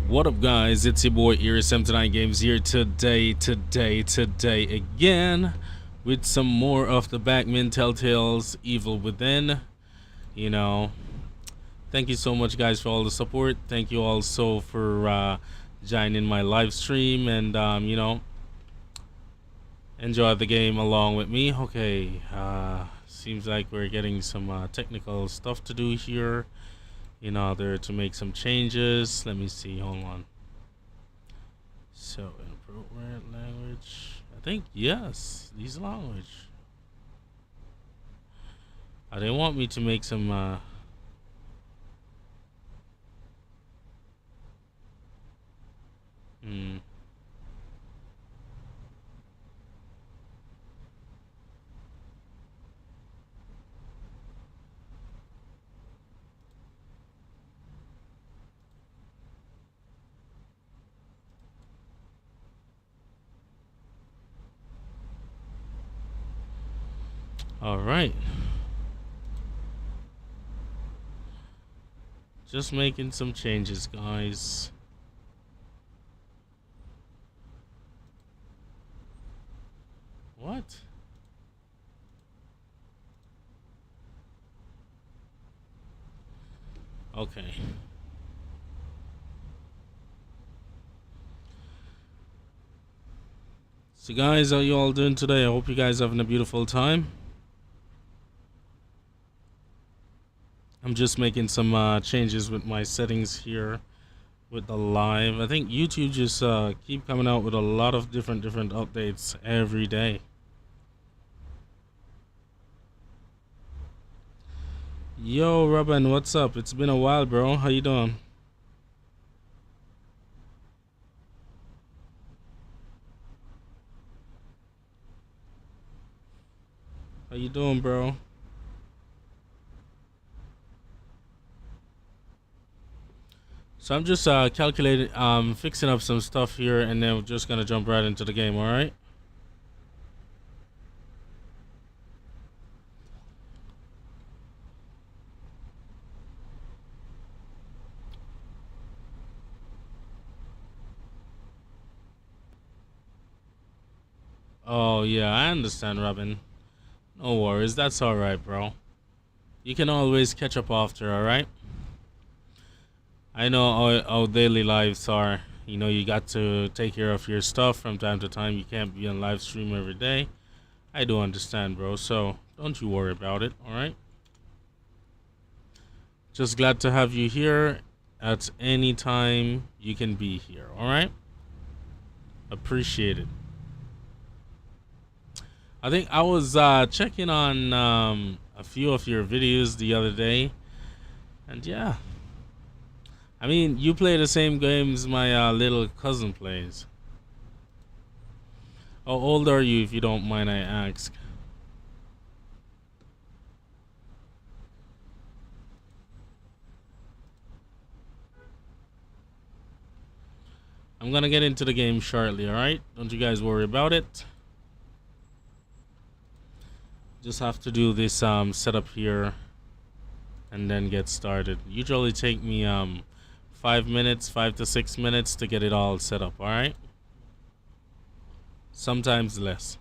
What up, guys? It's your boy Ear79 Games here today again with some more of the Batman Telltale's Evil Within. You know, thank you so much, guys, for all the support. Thank you also for joining my live stream and enjoy the game along with me. Okay, seems like we're getting some technical stuff to do here in order to make some changes. Let me see. Hold on. So, appropriate language. I think yes. These language. They want me to make some. All right. Just making some changes, guys. What? Okay. So, guys, how you all doing today? I hope you guys having a beautiful time. I'm just making some changes with my settings here with the live. I think YouTube just keep coming out with a lot of different updates every day. Yo, Robin, what's up? It's been a while, bro. How you doing? How you doing, bro? So I'm just calculating, fixing up some stuff here, and then we're just gonna jump right into the game. All right. Oh yeah, I understand, Robin. No worries, that's all right, bro. You can always catch up after. All right. I know how daily lives are. You know, you got to take care of your stuff from time to time. You can't be on live stream every day. I do understand, bro. So don't you worry about it. All right. Just glad to have you here. At any time you can be here. All right. Appreciate it. I think I was checking on a few of your videos the other day, and yeah. I mean, you play the same games my little cousin plays. How old are you, if you don't mind I ask? I'm gonna get into the game shortly, alright? Don't you guys worry about it. Just have to do this setup here and then get started. Usually take me 5 minutes, 5 to 6 minutes to get it all set up, alright? Sometimes less.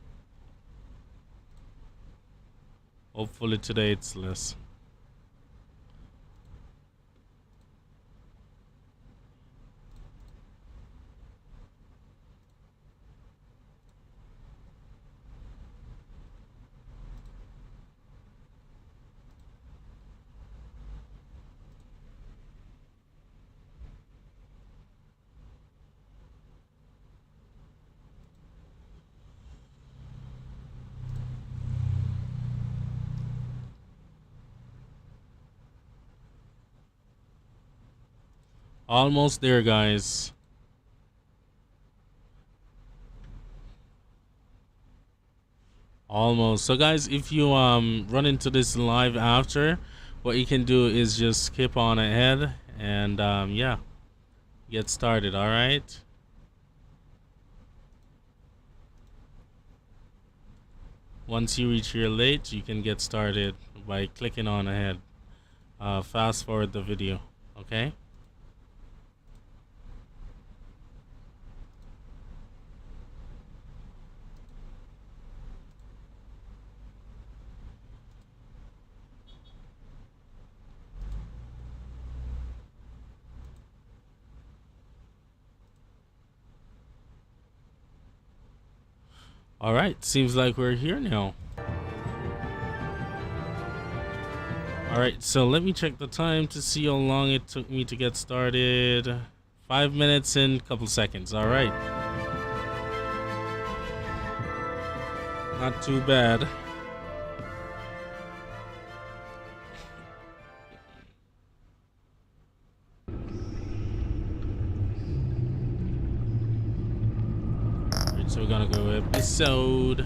Hopefully today it's less. Almost there, guys. Almost. So guys, if you run into this live after, what you can do is just skip on ahead and yeah, get started, all right? Once you reach here late, you can get started by clicking on ahead. Fast forward the video, okay? Alright, seems like we're here now. Alright, so let me check the time to see how long it took me to get started. 5 minutes and a couple seconds, alright. Not too bad. Alright, so we're gonna go episode.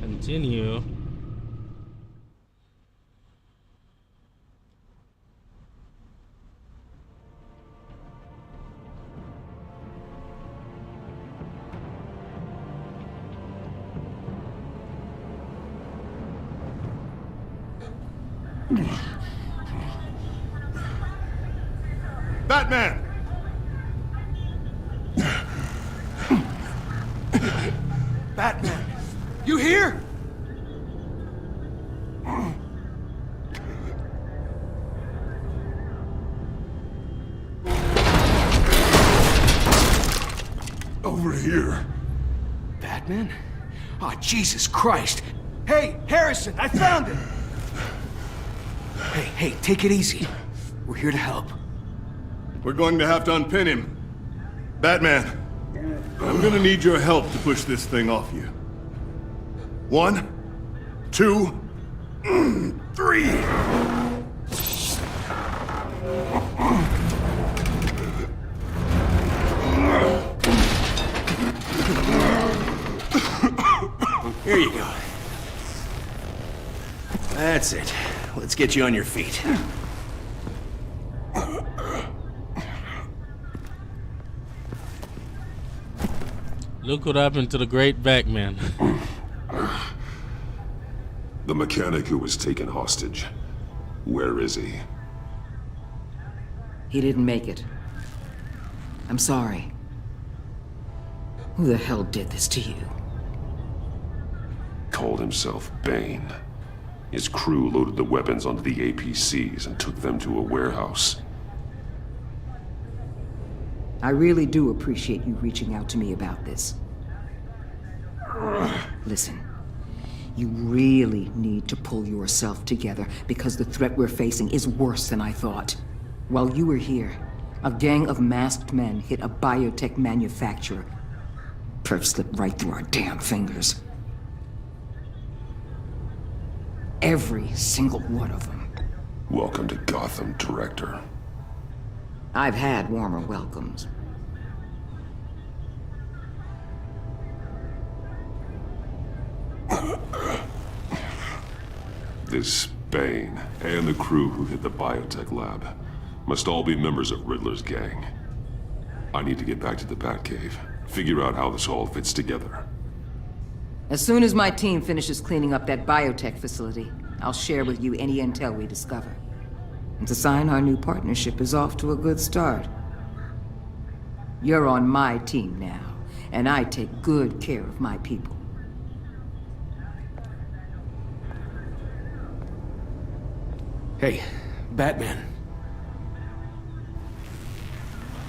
Continue. Batman! Batman! You here? Over here. Batman? Oh, Jesus Christ! Hey, Harrison, I found it! Hey, take it easy. We're here to help. We're going to have to unpin him. Batman, I'm gonna need your help to push this thing off you. 1, 2, 3. Here you go. That's it. Let's get you on your feet. Look what happened to the great Batman. The mechanic who was taken hostage. Where is he? He didn't make it. I'm sorry. Who the hell did this to you? Called himself Bane. His crew loaded the weapons onto the APCs and took them to a warehouse. I really do appreciate you reaching out to me about this. Listen, you really need to pull yourself together because the threat we're facing is worse than I thought. While you were here, a gang of masked men hit a biotech manufacturer. Perf slipped right through our damn fingers. Every single one of them. Welcome to Gotham, Director. I've had warmer welcomes. This Bane and the crew who hit the biotech lab must all be members of Riddler's gang. I need to get back to the Batcave, figure out how this all fits together. As soon as my team finishes cleaning up that biotech facility, I'll share with you any intel we discover. And to sign our new partnership is off to a good start. You're on my team now, and I take good care of my people. Hey, Batman.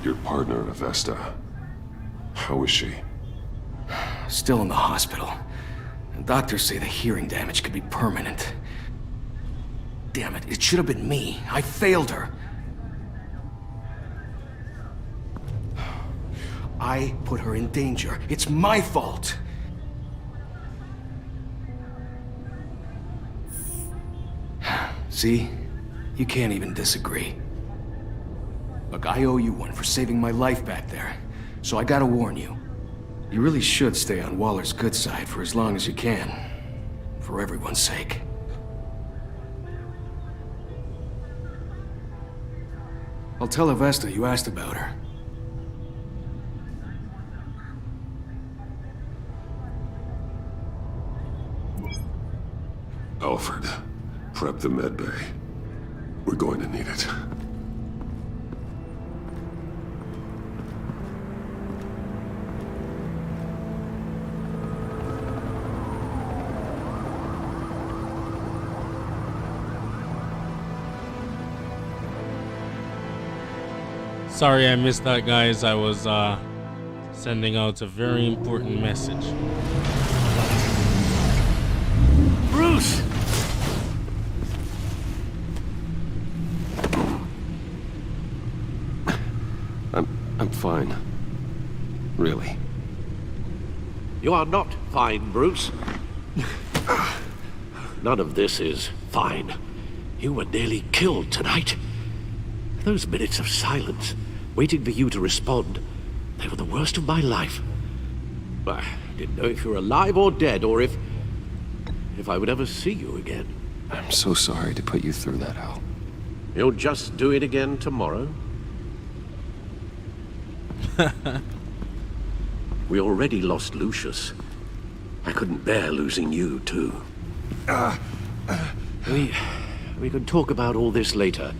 Your partner, Avesta. How is she? Still in the hospital. And doctors say the hearing damage could be permanent. Damn it, it should have been me. I failed her. I put her in danger. It's my fault. See? You can't even disagree. Look, I owe you one for saving my life back there. So I gotta warn you. You really should stay on Waller's good side for as long as you can. For everyone's sake. I'll tell Avesta you asked about her. Alfred, prep the med bay. We're going to need it. Sorry I missed that, guys. I was Sending out a very important message. Bruce! I'm fine. Really. You are not fine, Bruce. None of this is fine. You were nearly killed tonight. Those minutes of silence, waiting for you to respond, they were the worst of my life. I didn't know if you were alive or dead, or if I would ever see you again. I'm so sorry to put you through that, Al. You'll just do it again tomorrow? We already lost Lucius. I couldn't bear losing you, too. We can talk about all this later.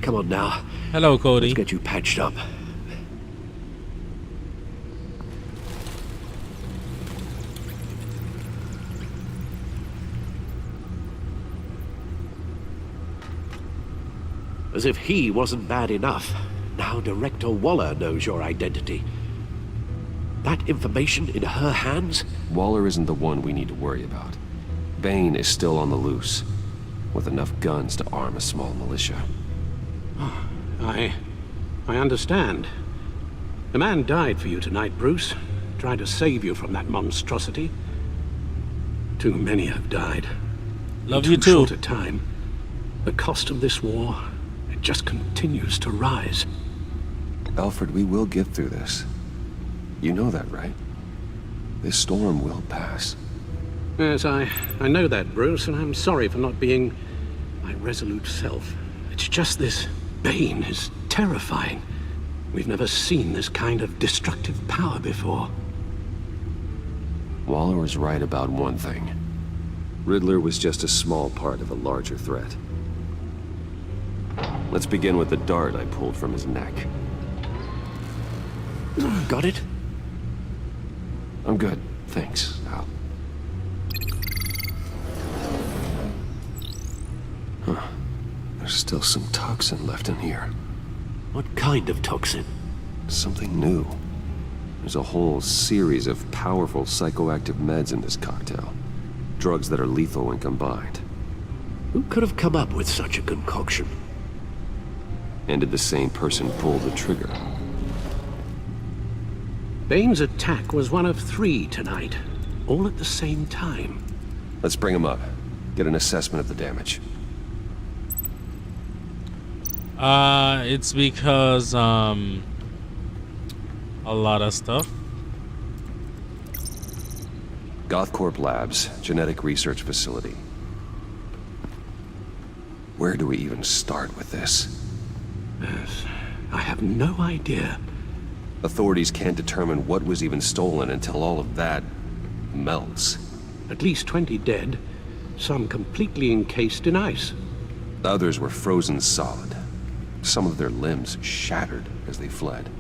Come on now. Hello, Cody. Let's get you patched up. As if he wasn't bad enough, now Director Waller knows your identity. That information in her hands? Waller isn't the one we need to worry about. Bane is still on the loose, with enough guns to arm a small militia. I understand. The man died for you tonight, Bruce. Tried to save you from that monstrosity. Too many have died. Love in you too too. short a time. The cost of this war, it just continues to rise. Alfred, we will get through this. You know that, right? This storm will pass. Yes, I know that, Bruce, and I'm sorry for not being my resolute self. It's just this Bane is terrifying. We've never seen this kind of destructive power before. Waller was right about one thing. Riddler was just a small part of a larger threat. Let's begin with the dart I pulled from his neck. Got it? I'm good, thanks, Al. Huh. There's still some toxin left in here. What kind of toxin? Something new. There's a whole series of powerful psychoactive meds in this cocktail. Drugs that are lethal when combined. Who could have come up with such a concoction? And did the same person pull the trigger? Bane's attack was one of 3 tonight, all at the same time. Let's bring him up. Get an assessment of the damage. It's because, a lot of stuff. Gothcorp Labs, genetic research facility. Where do we even start with this? Yes, I have no idea. Authorities can't determine what was even stolen until all of that melts. At least 20 dead, some completely encased in ice. Others were frozen solid. Some of their limbs shattered as they fled.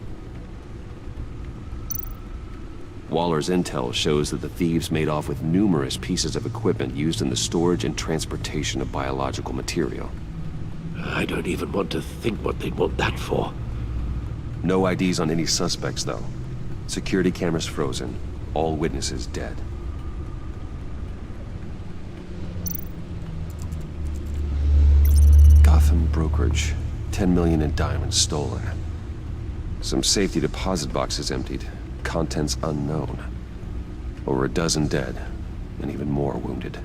Waller's intel shows that the thieves made off with numerous pieces of equipment used in the storage and transportation of biological material. I don't even want to think what they'd want that for. No IDs on any suspects, though. Security cameras frozen. All witnesses dead. Gotham brokerage. 10 million in diamonds stolen. Some safety deposit boxes emptied. Contents unknown. Over a dozen dead, and even more wounded.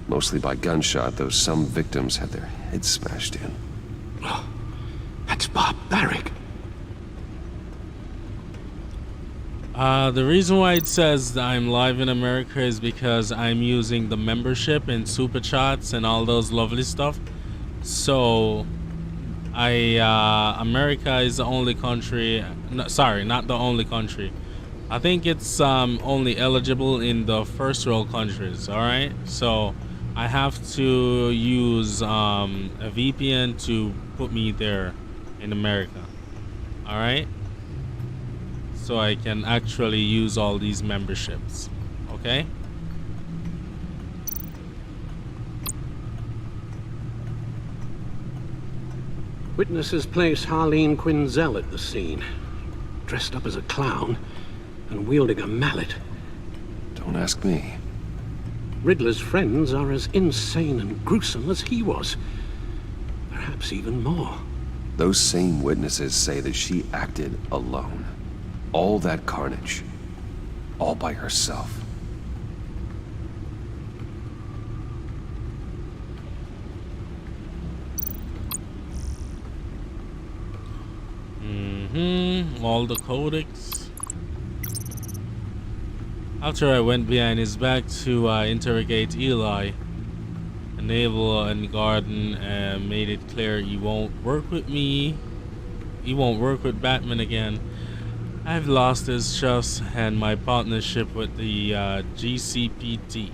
Mostly by gunshot, though some victims had their heads smashed in. That's barbaric. The reason why it says that I'm live in America is because I'm using the membership and super chats and all those lovely stuff. So, America is the only country. No, sorry, not the only country. I think it's only eligible in the first world countries. All right, so I have to use a VPN to put me there in America. All right. So I can actually use all these memberships. Okay? Witnesses place Harleen Quinzel at the scene. dressed up as a clown and wielding a mallet. Don't ask me. Riddler's friends are as insane and gruesome as he was. Perhaps even more. Those same witnesses say that she acted alone. All that carnage. All by herself. All the codex. After I went behind his back to interrogate Eli, Naval and Garden made it clear he won't work with me. He won't work with Batman again. I've lost his trust and my partnership with the GCPD.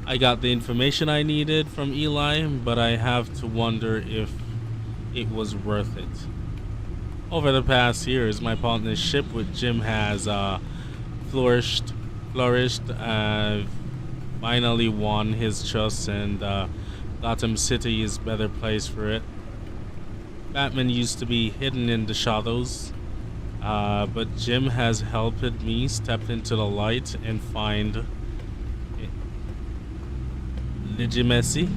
I got the information I needed from Eli, but I have to wonder if it was worth it. Over the past years, my partnership with Jim has flourished. I've finally won his trust, and Gotham City is a better place for it. Batman used to be hidden in the shadows, but Jim has helped me step into the light and find legitimacy.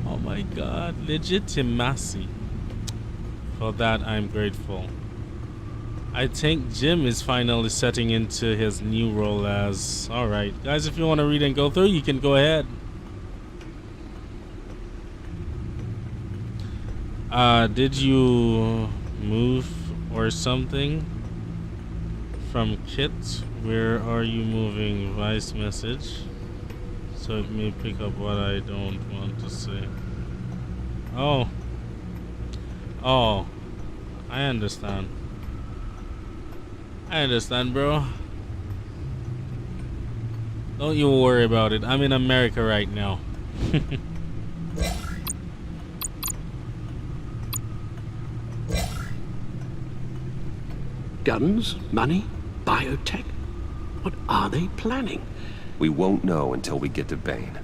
Oh my God, legitimacy. For that, I'm grateful. I think Jim is finally setting into his new role as... Alright, guys, if you want to read and go through, you can go ahead. Did you move or something? From Kit? Where are you moving? Voice message. So it may pick up what I don't want to say. Oh. Oh. I understand. I understand, bro. Don't you worry about it. I'm in America right now. Guns? Money? Biotech? What are they planning? We won't know until we get to Bane.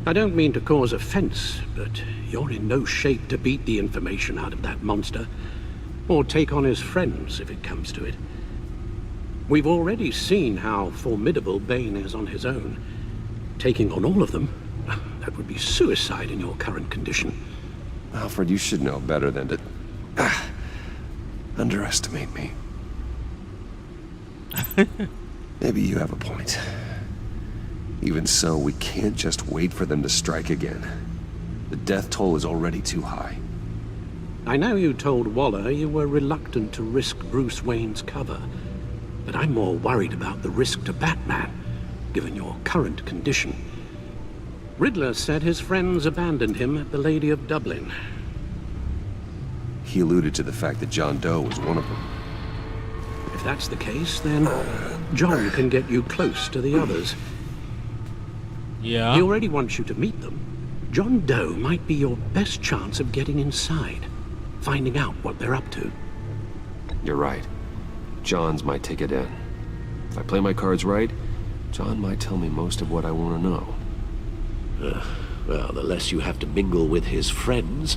I don't mean to cause offense, but you're in no shape to beat the information out of that monster, or take on his friends if it comes to it. We've already seen how formidable Bane is on his own. Taking on all of them, that would be suicide in your current condition. Alfred, you should know better than to underestimate me. Maybe you have a point. Even so, we can't just wait for them to strike again. The death toll is already too high. I know you told Waller you were reluctant to risk Bruce Wayne's cover, but I'm more worried about the risk to Batman, given your current condition. Riddler said his friends abandoned him at the Lady of Dublin. He alluded to the fact that John Doe was one of them. If that's the case, then John can get you close to the others. Yeah. He already wants you to meet them. John Doe might be your best chance of getting inside, finding out what they're up to. You're right. John's my ticket in. If I play my cards right, John might tell me most of what I want to know. Well, the less you have to mingle with his friends,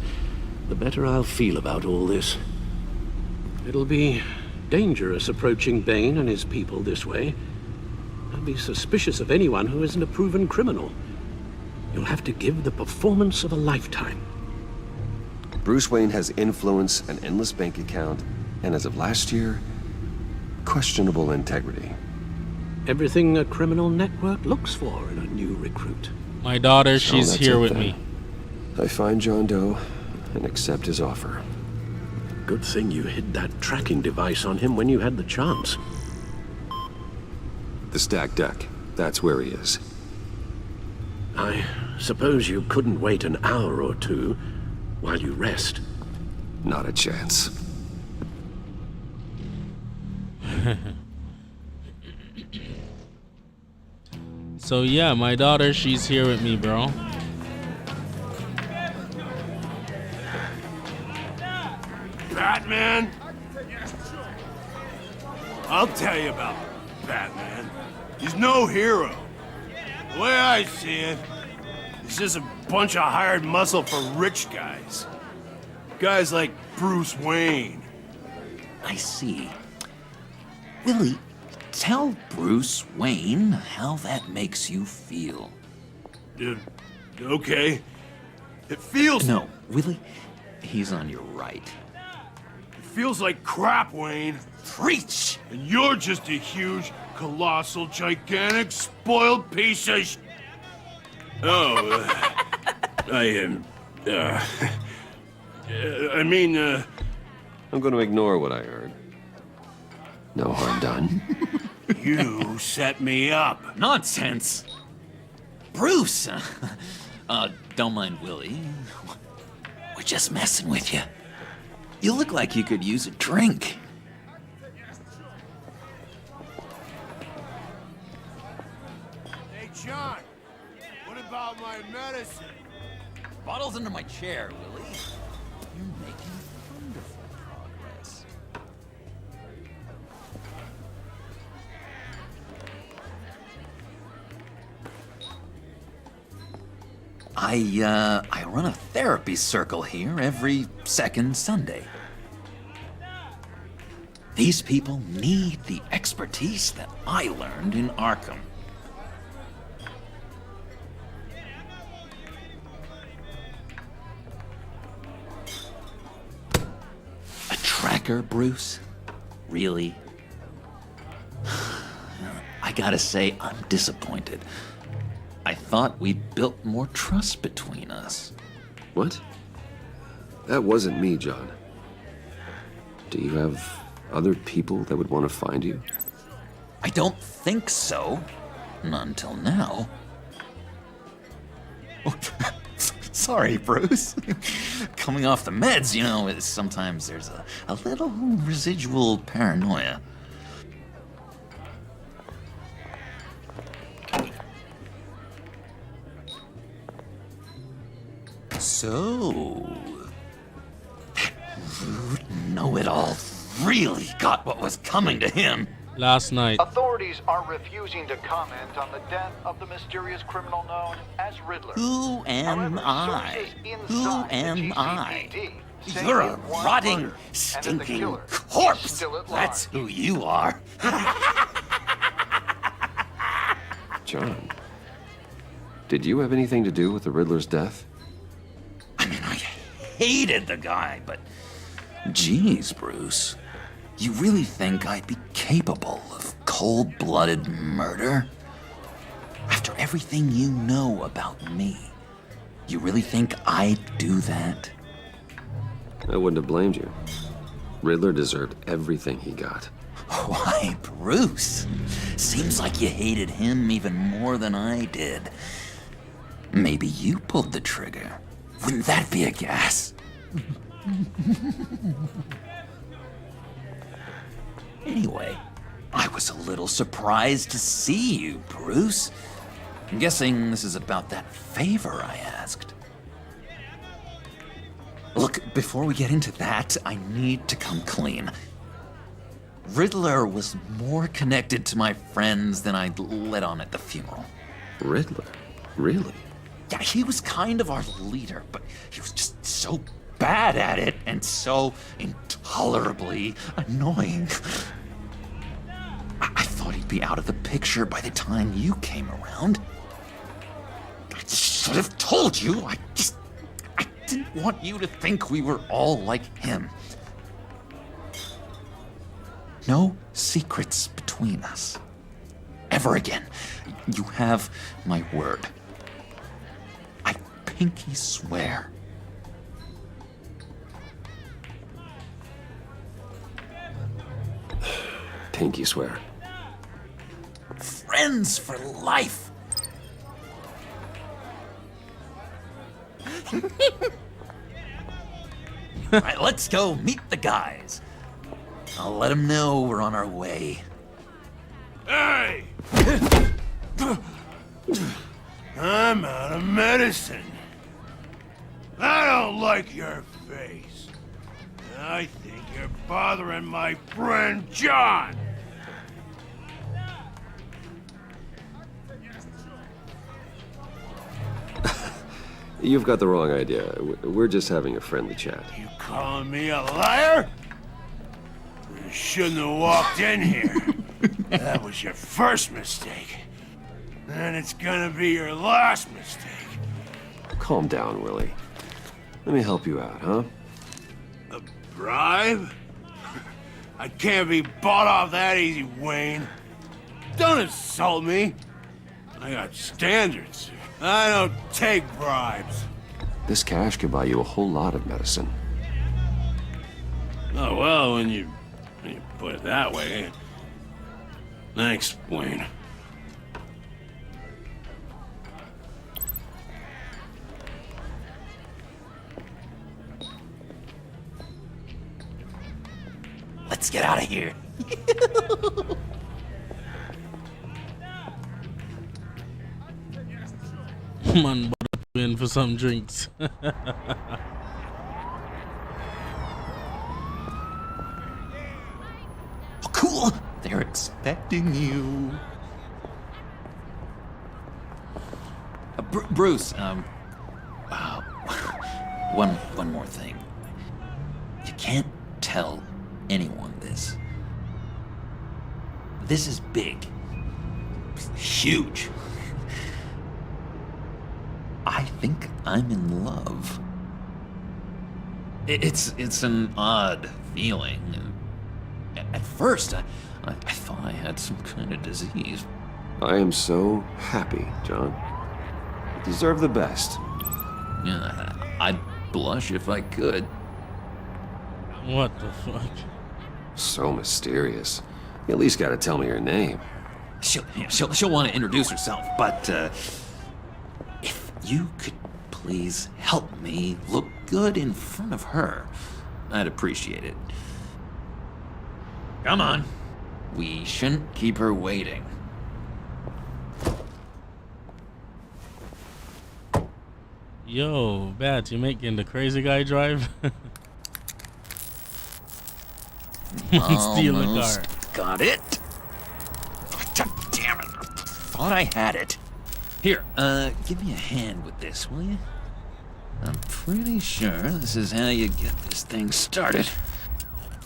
the better I'll feel about all this. It'll be dangerous approaching Bane and his people this way. I'll be suspicious of anyone who isn't a proven criminal. You'll have to give the performance of a lifetime. Bruce Wayne has influence, an endless bank account, and as of last year, questionable integrity. Everything a criminal network looks for in a new recruit. My daughter, she's that's here it with then. me. I find John Doe and accept his offer. Good thing you hid that tracking device on him when you had the chance. The stacked deck, that's where he is. I suppose you couldn't wait an hour or two while you rest. Not a chance. So yeah, my daughter, she's here with me, bro. Batman? I'll tell you about Batman. He's no hero. The way I see it, he's just a bunch of hired muscle for rich guys. Guys like Bruce Wayne. I see. Willie, tell Bruce Wayne how that makes you feel. Okay. It feels... No, Willie, he's on your right. It feels like crap, Wayne. Preach! And you're just a huge, colossal, gigantic, spoiled piece of Oh, I am... I mean, I'm going to ignore what I heard. No harm done. You set me up. Nonsense! Bruce! Don't mind Willie. We're just messing with you. You look like you could use a drink. Hey, John. What about my medicine? Bottles under my chair, Willie. You're making wonderful progress. I run a therapy circle here every second Sunday. These people need the expertise that I learned in Arkham. A tracker, Bruce? Really? I gotta say, I'm disappointed. I thought we'd built more trust between us. What? That wasn't me, John. Do you have other people that would want to find you? I don't think so. Not until now. Sorry, Bruce. Coming off the meds, you know, sometimes there's a little residual paranoia. So, that rude know-it-all really got what was coming to him. Last night. Authorities are refusing to comment on the death of the mysterious criminal known as Riddler. Who am However, I? sources Who inside the am I? GCPD say You're a it was rotting, murdered, and that the stinking killer is corpse. still at That's large. who you are. John, did you have anything to do with the Riddler's death? I mean, I hated the guy, but geez, Bruce, you really think I'd be capable of cold-blooded murder? After everything you know about me, you really think I'd do that? I wouldn't have blamed you. Riddler deserved everything he got. Why, Bruce? Seems like you hated him even more than I did. Maybe you pulled the trigger. Wouldn't that be a gas? Anyway, I was a little surprised to see you, Bruce. I'm guessing this is about that favor I asked. Look, before we get into that, I need to come clean. Riddler was more connected to my friends than I'd let on at the funeral. Riddler? Really? Yeah, he was kind of our leader, but he was just so bad at it and so intolerably annoying. I thought he'd be out of the picture by the time you came around. I should have told you. I didn't want you to think we were all like him. No secrets between us. Ever again. You have my word. I pinky swear. Pinky swear. Friends for life. All right, let's go meet the guys. I'll let them know we're on our way. Hey! I'm out of medicine. I don't like your face. I think you're bothering my friend John. You've got the wrong idea. We're just having a friendly chat. You calling me a liar? You shouldn't have walked in here. That was your first mistake. And it's gonna be your last mistake. Calm down, Willie. Let me help you out, huh? A bribe? I can't be bought off that easy, Wayne. Don't insult me. I got standards. I don't take bribes. This cash could buy you a whole lot of medicine. Oh, well, when you put it that way. Thanks, Wayne. Let's get out of here. Man, but in for some drinks. Oh, cool. They're expecting you. Bruce, one more thing. You can't tell anyone this. This is big. Huge. I think I'm in love. It's an odd feeling. At first, I thought I had some kind of disease. I am so happy, John. You deserve the best. Yeah, I'd blush if I could. What the fuck? So mysterious. You at least gotta tell me your name. She'll want to introduce herself, but if you could please help me look good in front of her, I'd appreciate it. Come on. We shouldn't keep her waiting. Yo, Bat, you making the crazy guy drive? Steal the car. Got it. God damn it. Thought I had it. Here, give me a hand with this, will you? I'm pretty sure this is how you get this thing started.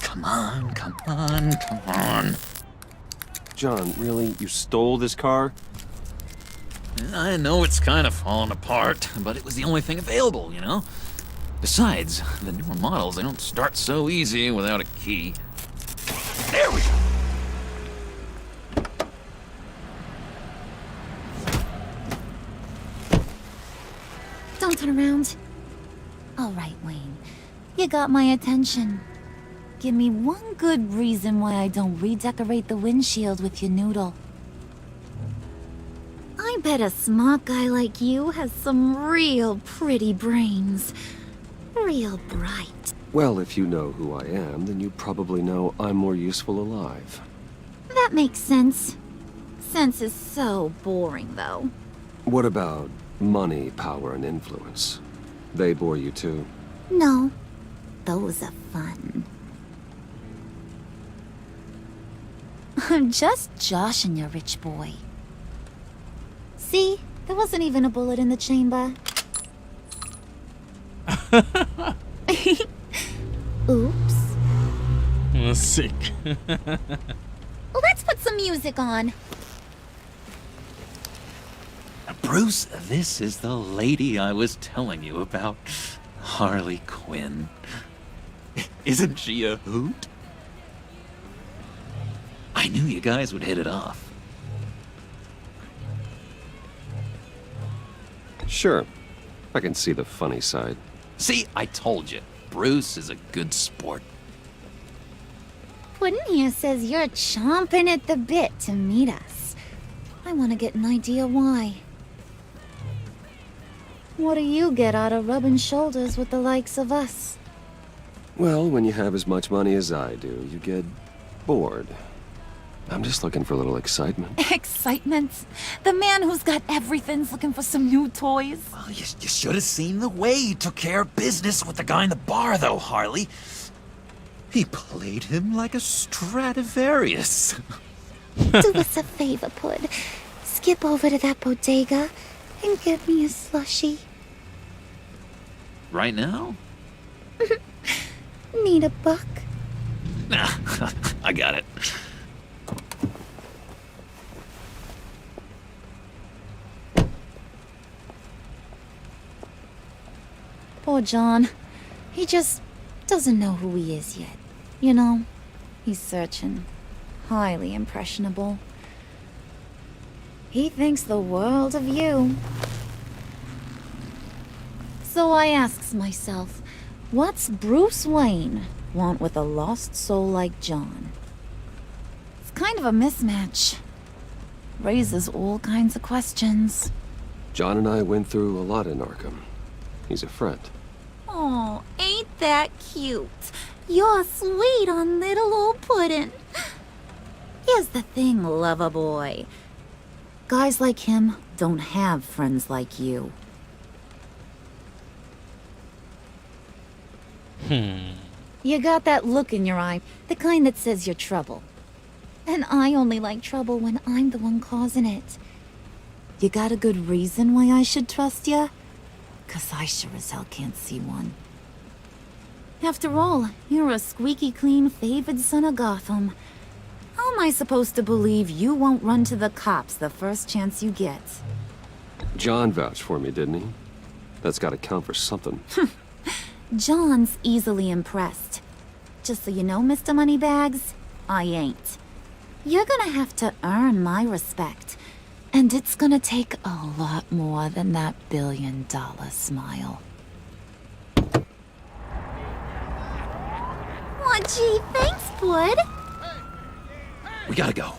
Come on, come on, come on. John, really? You stole this car? I know it's kind of falling apart, but it was the only thing available, you know? Besides, the newer models, they don't start so easy without a key. There we go! Don't turn around. All right, Wayne. You got my attention. Give me one good reason why I don't redecorate the windshield with your noodle. I bet a smart guy like you has some real pretty brains. Real bright. Well, if you know who I am, then you probably know I'm more useful alive. That makes sense. Sense is so boring, though. What about money, power, and influence? They bore you too. No. Those are fun. I'm just joshing you, rich boy. See? There wasn't even a bullet in the chamber. Oops. Sick. Let's put some music on. Bruce, this is the lady I was telling you about. Harley Quinn. Isn't she a hoot? I knew you guys would hit it off. Sure. I can see the funny side. See, I told you. Bruce is a good sport. Puddin' here says you're chomping at the bit to meet us. I want to get an idea why. What do you get out of rubbing shoulders with the likes of us? Well, when you have as much money as I do, you get bored. I'm just looking for a little excitement. Excitement? The man who's got everything's looking for some new toys. Well, you should have seen the way he took care of business with the guy in the bar, though, Harley. He played him like a Stradivarius. Do us a favor, Pud. Skip over to that bodega and get me a slushie. Right now? Need a buck? Nah, I got it. Poor John. He just doesn't know who he is yet. You know, he's searching. Highly impressionable. He thinks the world of you. So I asks myself, what's Bruce Wayne want with a lost soul like John? It's kind of a mismatch. Raises all kinds of questions. John and I went through a lot in Arkham. He's a friend. Oh, ain't that cute? You're sweet on little old puddin'. Here's the thing, lover boy. Guys like him don't have friends like you. You got that look in your eye, the kind that says you're trouble. And I only like trouble when I'm the one causing it. You got a good reason why I should trust you? 'Cause I sure as hell can't see one. After all, you're a squeaky clean favored son of Gotham. How am I supposed to believe you won't run to the cops the first chance you get? John vouched for me, didn't he? That's gotta count for something. John's easily impressed. Just so you know, Mr. Moneybags, I ain't. You're gonna have to earn my respect. And it's gonna take a lot more than that billion-dollar smile. Aw, gee, thanks, bud. We gotta go.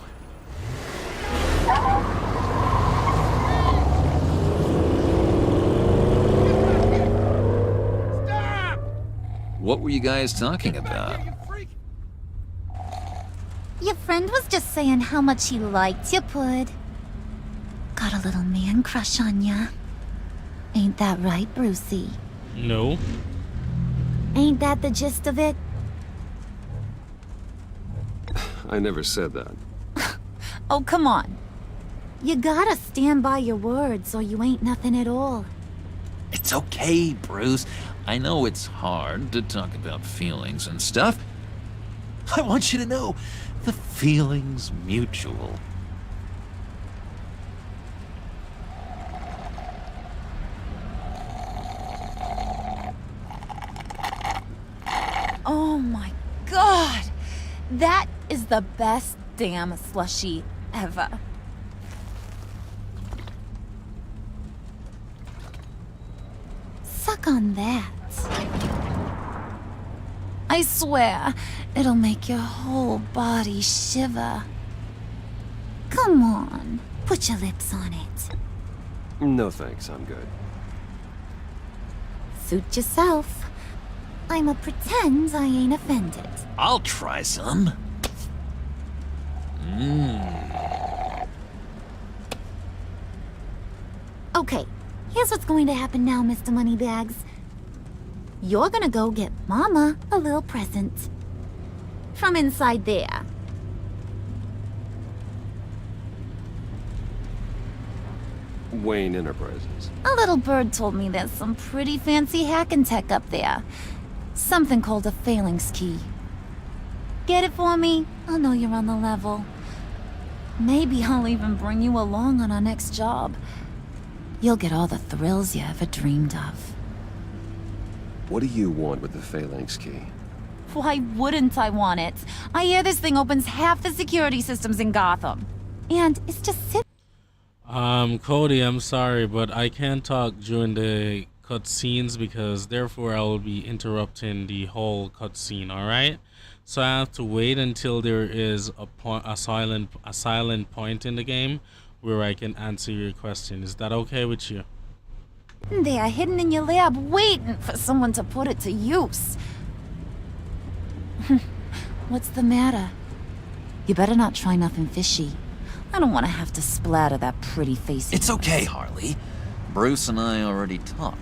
What were you guys talking about? Your friend was just saying how much he liked you, bud. Got a little man crush on ya. Ain't that right, Brucey? No. Ain't that the gist of it? I never said that. Oh, come on. You gotta stand by your words or you ain't nothing at all. It's okay, Bruce. I know it's hard to talk about feelings and stuff. I want you to know, the feeling's mutual. Oh my god! That is the best damn slushie ever. Suck on that. I swear, it'll make your whole body shiver. Come on, put your lips on it. No thanks, I'm good. Suit yourself. I'ma pretend I ain't offended. I'll try some. Okay, here's what's going to happen now, Mr. Moneybags. You're gonna go get Mama a little present. From inside there. Wayne Enterprises. A little bird told me there's some pretty fancy hacking tech up there. Something called a phalanx key. Get it for me? I'll know you're on the level. Maybe I'll even bring you along on our next job. You'll get all the thrills you ever dreamed of. What do you want with the phalanx key? Why wouldn't I want it? I hear this thing opens half the security systems in Gotham. And it's just sitting. Cody, I'm sorry, but I can't talk during the cutscenes because therefore I will be interrupting the whole cutscene, alright? So I have to wait until there is a silent point in the game where I can answer your question. Is that okay with you? They are hidden in your lab waiting for someone to put it to use. What's the matter? You better not try nothing fishy. I don't want to have to splatter that pretty face. It's okay, Harley. Bruce and I already talked.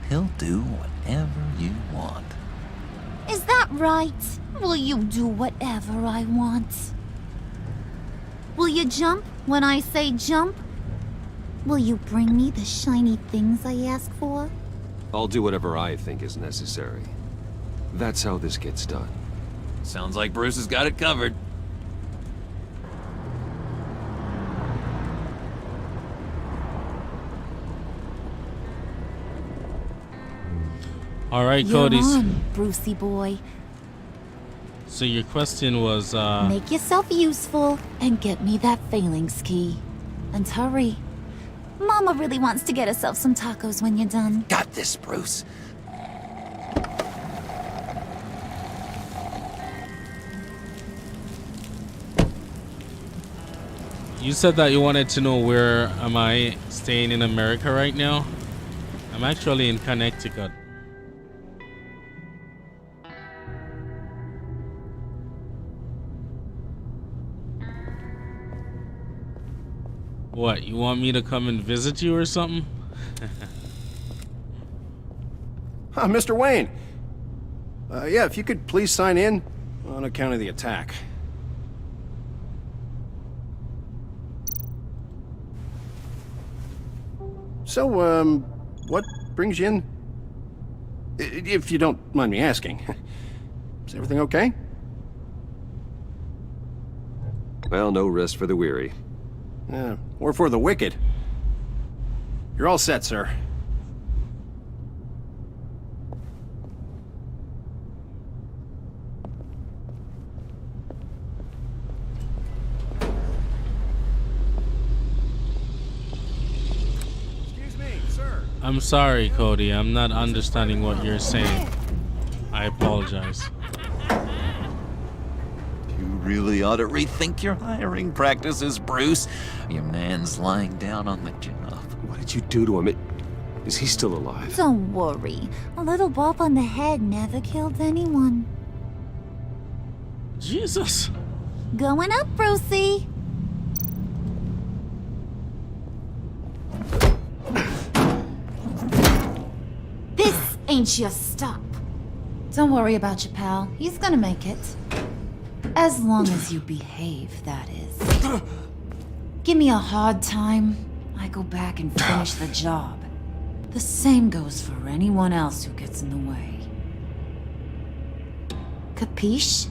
He'll do whatever you want. Is that right? Will you do whatever I want? Will you jump when I say jump? Will you bring me the shiny things I ask for? I'll do whatever I think is necessary. That's how this gets done. Sounds like Bruce has got it covered. All right, You're Cody's. on, Brucey boy. So your question was, Make yourself useful and get me that phalanx key. And hurry. Mama really wants to get herself some tacos when you're done. Got this, Bruce. you said that you wanted to know where am I staying in America right now? I'm actually in Connecticut. What, you want me to come and visit you or something? Mr. Wayne. Yeah, if you could please sign in on account of the attack. So, what brings you in? If you don't mind me asking. Is everything okay? Well, no rest for the weary. Or for the wicked. You're all set, sir. Excuse me, sir. I'm sorry, Cody. I'm not understanding what you're saying. I apologize. You really ought to rethink your hiring practices, Bruce. Your man's lying down on the job. What did you do to him? Is he still alive? Don't worry. A little bump on the head never killed anyone. Jesus. Going up, Brucey. This ain't your stop. Don't worry about your pal. He's gonna make it. As long as you behave, that is. Give me a hard time, I go back and finish the job. The same goes for anyone else who gets in the way. Capiche?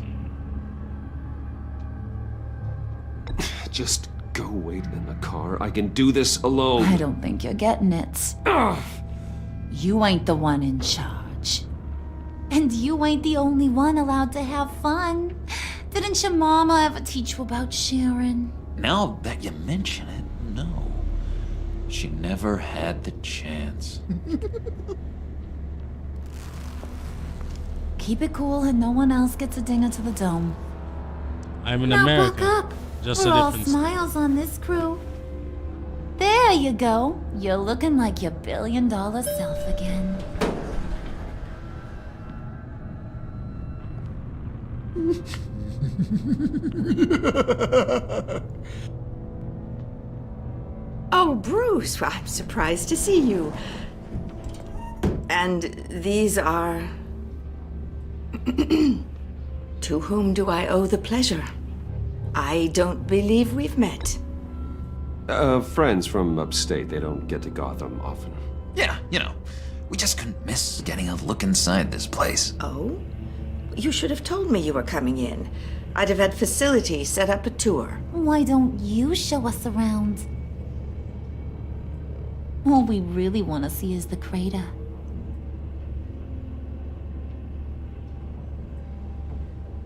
Just go wait in the car. I can do this alone. I don't think you're getting it. You ain't the one in charge. And you ain't the only one allowed to have fun. Didn't your mama ever teach you about sharing? Now that you mention it, no. She never had the chance. Keep it cool and no one else gets a dinger to the dome. I'm in Now America. buck up. Just We're a all difference. smiles on this crew. There you go. You're looking like your billion-dollar self again. Oh, Bruce, well, I'm surprised to see you. And these are... To whom do I owe the pleasure? I don't believe we've met. Friends from upstate. They don't get to Gotham often. Yeah, you know, we just couldn't miss getting a look inside this place. Oh? You should have told me you were coming in. I'd have had facilities set up a tour. Why don't you show us around? All we really want to see is the crater.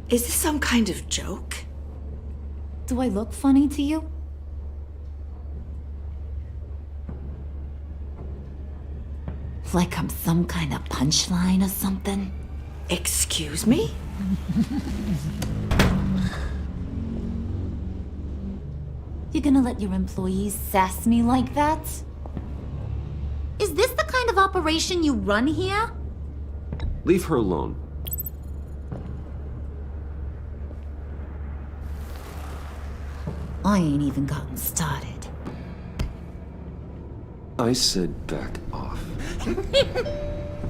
Is this some kind of joke? Do I look funny to you? Like I'm some kind of punchline or something? Excuse me? You gonna let your employees sass me like that? Is this the kind of operation you run here? Leave her alone. I ain't even gotten started. I said back off.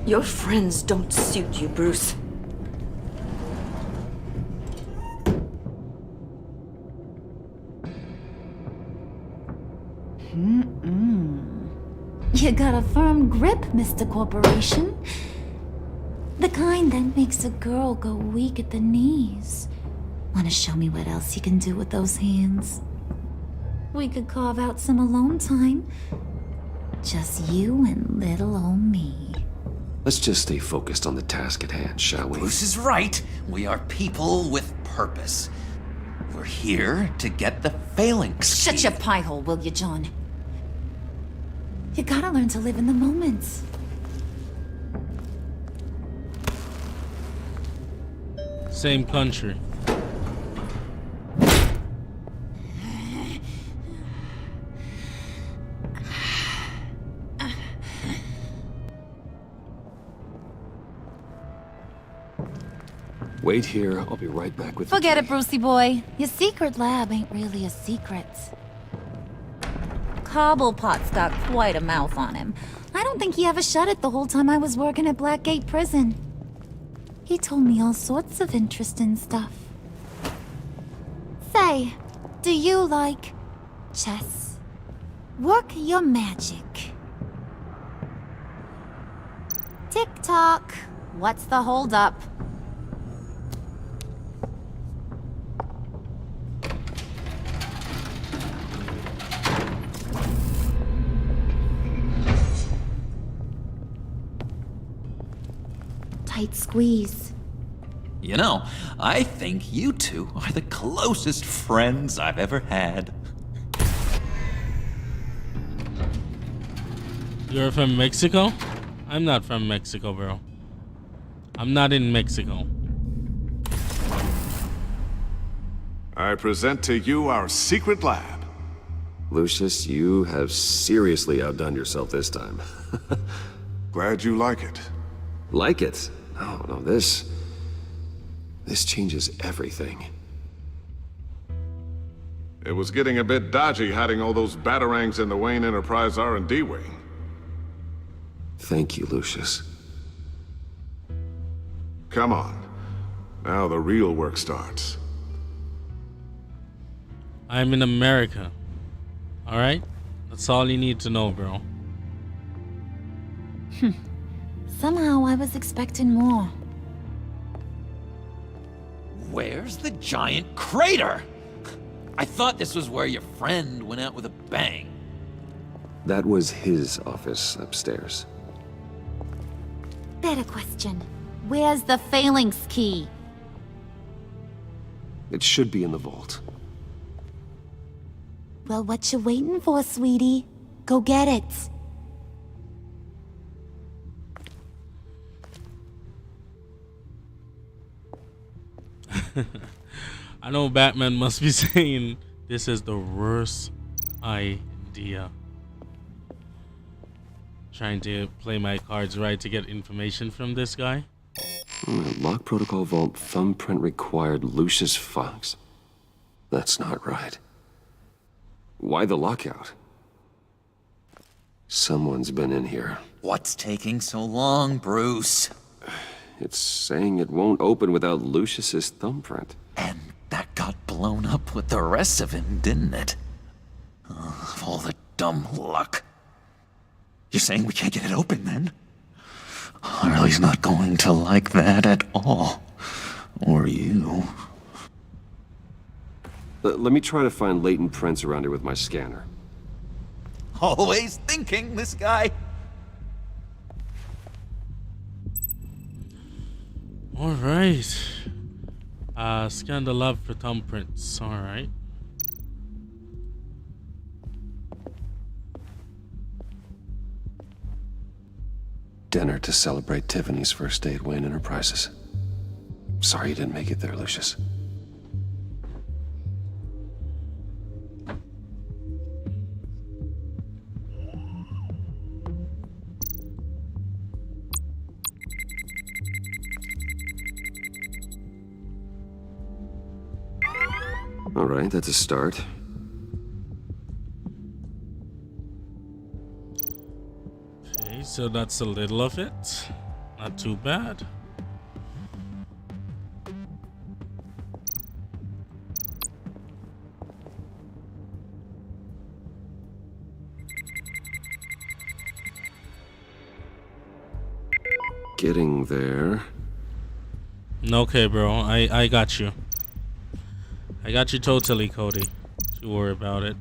Your friends don't suit you, Bruce. You got a firm grip, Mr. Corporation. The kind that makes a girl go weak at the knees. Wanna show me what else you can do with those hands? We could carve out some alone time. Just you and little old me. Let's just stay focused on the task at hand, shall we? Bruce is right. We are people with purpose. We're here to get the phalanx. Shut your pie hole, will you, John? You gotta learn to live in the moment. Same country. Wait here, I'll be right back with Forget it, Brucey boy. Your secret lab ain't really a secret. Cobblepot's got quite a mouth on him. I don't think he ever shut it the whole time I was working at Blackgate Prison. He told me all sorts of interesting stuff. Say, do you like chess? Work your magic. Tick-tock. What's the holdup? Tight squeeze. You know, I think you two are the closest friends I've ever had. You're from Mexico? I'm not from Mexico, bro. I'm not in Mexico. I present to you our secret lab. Lucius, you have seriously outdone yourself this time. Glad you like it. Like it? No, this changes everything. It was getting a bit dodgy hiding all those batarangs in the Wayne Enterprise R&D wing. Thank you, Lucius. Come on. Now the real work starts. I'm in America. Alright? That's all you need to know, bro. Somehow I was expecting more. Where's the giant crater? I thought this was where your friend went out with a bang. That was his office upstairs. Better question. Where's the phalanx key? It should be in the vault. Well, what you waiting for, sweetie? Go get it. I know Batman must be saying this is the worst idea. Trying to play my cards right to get information from this guy. Lock protocol vault thumbprint required Lucius Fox. That's not right. Why the lockout? Someone's been in here. What's taking so long, Bruce? It's saying it won't open without Lucius's thumbprint. And that got blown up with the rest of him, didn't it? All the dumb luck. You're saying we can't get it open, then? Harley's not going to like that at all. Or you. Let me try to find latent prints around here with my scanner. Always thinking, this guy. Alright. Scan the lab for thumbprints. Alright. Dinner to celebrate Tiffany's first day at Wayne Enterprises. Sorry you didn't make it there, Lucius. All right, that's a start. Okay, so that's a little of it. Not too bad. getting there. Okay, bro. I got you. I got you totally, Cody. Don't worry about it.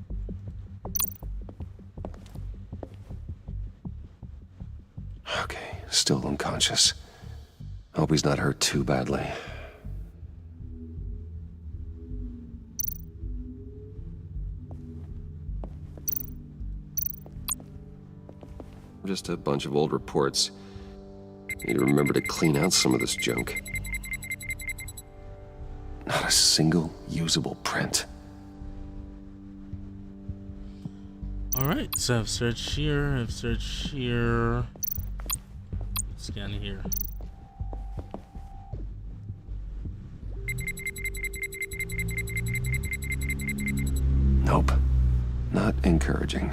Okay, still unconscious. Hope he's not hurt too badly. Just a bunch of old reports. Need to remember to clean out some of this junk. Not a single usable print. Alright, so I've searched here, I've searched here. Scan here. Nope. Not encouraging.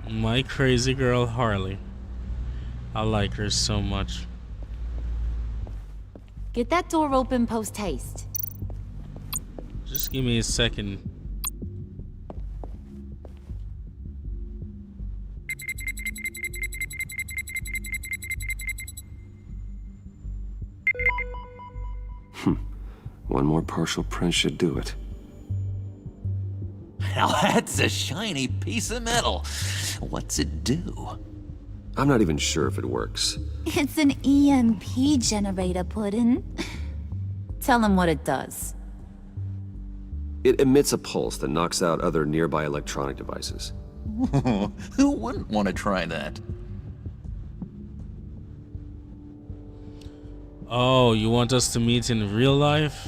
My crazy girl Harley. I like her so much. Get that door open post haste. Just give me a second. One more partial print should do it. Now that's a shiny piece of metal. What's it do? I'm not even sure if it works. It's an EMP generator, Puddin'. Tell him what it does. It emits a pulse that knocks out other nearby electronic devices. Who wouldn't want to try that? Oh, you want us to meet in real life?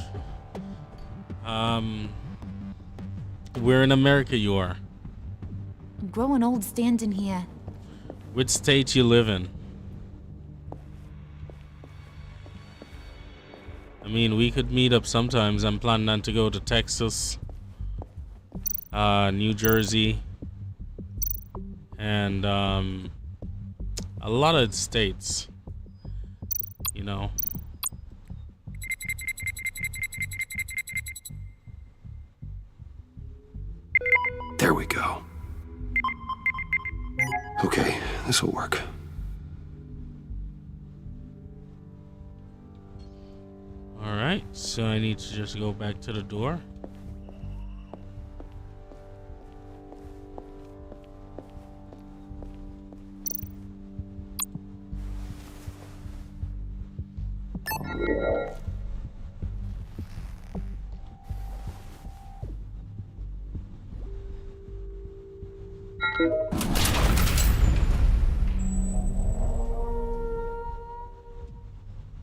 Where in America you are? I'm growing old standing here. Which state you live in? I mean, we could meet up sometimes. I'm planning on to go to Texas, New Jersey, and a lot of states, you know. There we go. Okay, this will work. Alright, so I need to just go back to the door.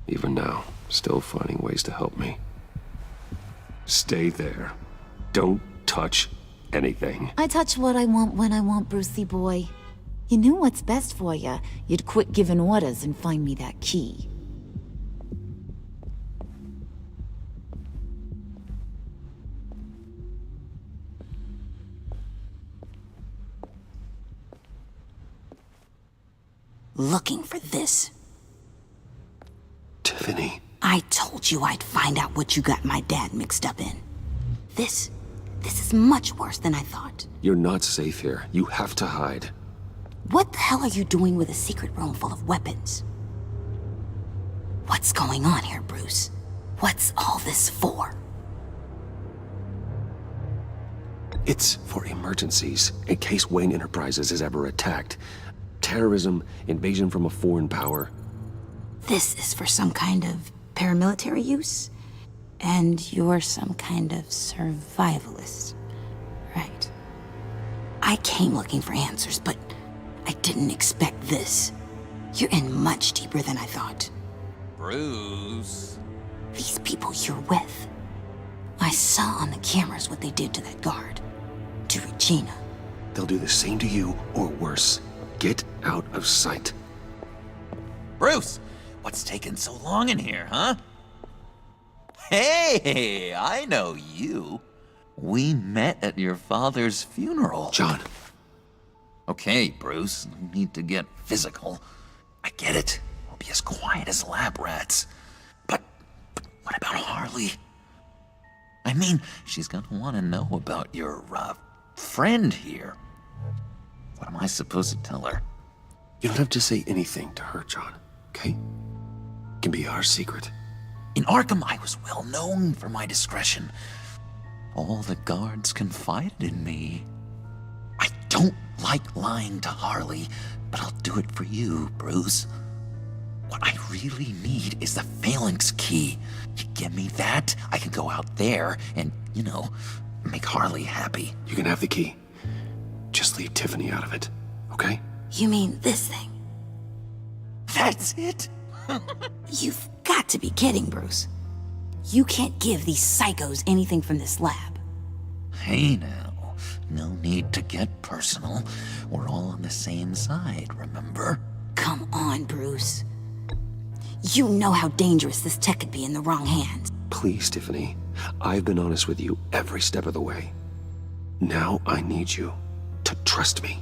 Even now, still finding ways to help me. Stay there. Don't touch anything. I touch what I want when I want, Brucey boy. You knew what's best for you. You'd quit giving orders and find me that key. Looking for this. Tiffany. I told you I'd find out what you got my dad mixed up in. This is much worse than I thought. You're not safe here. You have to hide. What the hell are you doing with a secret room full of weapons? What's going on here, Bruce? What's all this for? It's for emergencies, in case Wayne Enterprises is ever attacked. Terrorism, invasion from a foreign power. This is for some kind of paramilitary use? And you're some kind of survivalist, right? I came looking for answers, but I didn't expect this. You're in much deeper than I thought. Bruce. These people you're with. I saw on the cameras what they did to that guard. To Regina. They'll do the same to you, or worse. Get out of sight. Bruce, what's taking so long in here, huh? Hey, I know you. We met at your father's funeral. John. Okay, Bruce, no need to get physical. I get it. We'll be as quiet as lab rats. But what about Harley? I mean, she's gonna want to know about your, friend here. What am I supposed to tell her? You don't have to say anything to her, John, okay? It can be our secret. In Arkham, I was well known for my discretion. All the guards confided in me. I don't like lying to Harley, but I'll do it for you, Bruce. What I really need is the Phalanx key. You give me that, I can go out there and, you know, make Harley happy. You can have the key. Just leave Tiffany out of it, okay? You mean this thing? That's it? You've got to be kidding, Bruce. You can't give these psychos anything from this lab. Hey now, no need to get personal. We're all on the same side, remember? Come on, Bruce. You know how dangerous this tech could be in the wrong hands. Please, Tiffany. I've been honest with you every step of the way. Now I need you to trust me.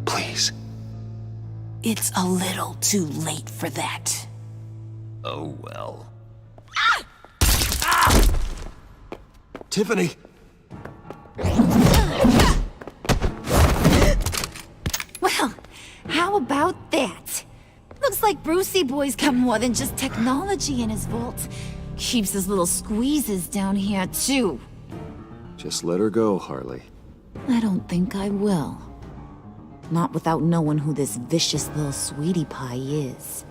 Please. It's a little too late for that. Oh well. Tiffany! Well, how about that? Looks like Brucey Boy's got more than just technology in his vault. Keeps his little squeezes down here, too. Just let her go, Harley. I don't think I will. Not without knowing who this vicious little sweetie pie is.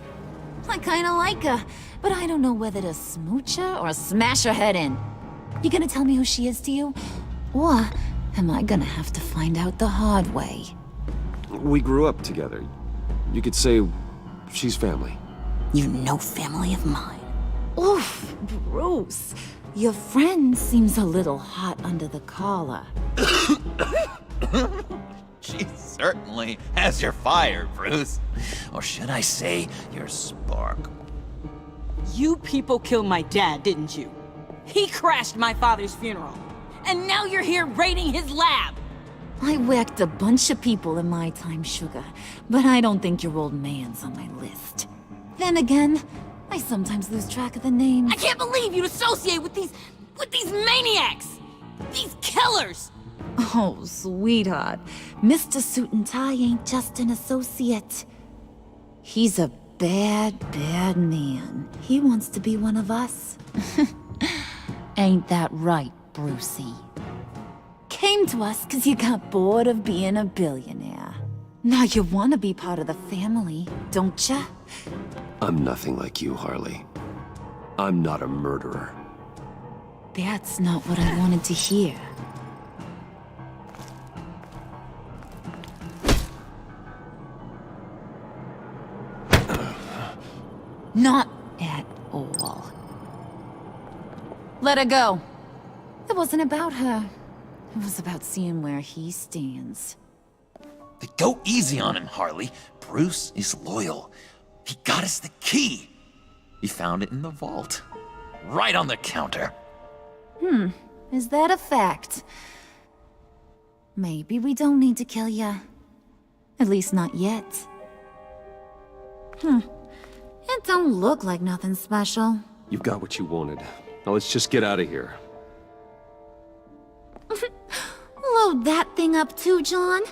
I kinda like her, but I don't know whether to smooch her or smash her head in. You gonna tell me who she is to you? Or am I gonna have to find out the hard way? We grew up together. You could say she's family. You're no family of mine. Oof, Bruce. Your friend seems a little hot under the collar. She certainly has your fire, Bruce. Or should I say, your spark. You people killed my dad, didn't you? He crashed my father's funeral. And now you're here raiding his lab! I whacked a bunch of people in my time, Sugar, but I don't think your old man's on my list. Then again, I sometimes lose track of the names. I can't believe you'd associate with these maniacs! These killers! Oh, sweetheart. Mr. Suit and Tie ain't just an associate. He's a bad, bad man. He wants to be one of us. Ain't that right, Brucey? Came to us 'cause you got bored of being a billionaire. Now you want to be part of the family, don't ya? I'm nothing like you, Harley. I'm not a murderer. That's not what I wanted to hear. Not at all. Let her go. It wasn't about her. It was about seeing where he stands. Go easy on him, Harley. Bruce is loyal. He got us the key. He found it in the vault. Right on the counter. Is that a fact? Maybe we don't need to kill ya. At least not yet. It don't look like nothing special. You've got what you wanted. Now let's just get out of here. Load that thing up too, John.